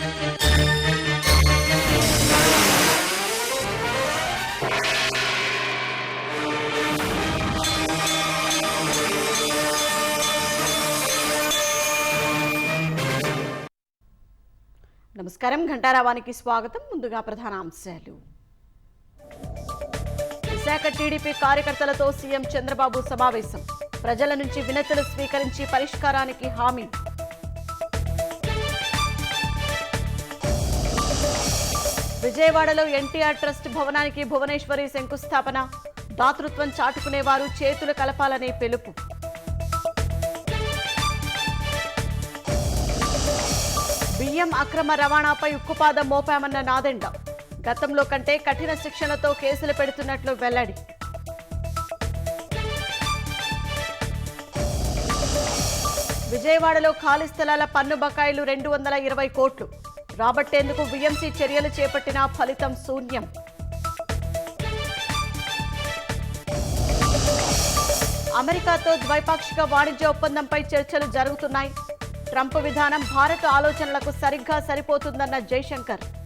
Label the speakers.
Speaker 1: నమస్కారం, ఘంటారావానికి స్వాగతం. ముందుగా ప్రధాన అంశాలు. విశాఖ టీడీపీ కార్యకర్తలతో సీఎం చంద్రబాబు సమావేశం. ప్రజల నుంచి వినతులు స్వీకరించి పరిష్కారానికి హామీ. విజయవాడలో ఎన్టీఆర్ ట్రస్ట్ భవనానికి భువనేశ్వరి శంకుస్థాపన. దాతృత్వం చాటుకునేవారు చేతులు కలపాలనే పిలుపు. బియ్యం అక్రమ రవాణాపై ఉక్కుపాదం మోపామన్న నాదెండ. గతంలో కంటే కఠిన శిక్షణతో కేసులు పెడుతున్నట్లు వెల్లడి. విజయవాడలో ఖాళీ స్థలాల పన్ను బకాయిలు 220 కోట్లు. రాబట్టేందుకు వీఎంసీ చర్యలు చేపట్టినా ఫలితం శూన్యం. అమెరికాతో ద్వైపాక్షిక వాణిజ్య ఒప్పందంపై చర్చలు జరుగుతున్నాయి. ట్రంప్ విధానం భారత ఆలోచనలకు సరిగ్గా సరిపోతుందన్న జైశంకర్.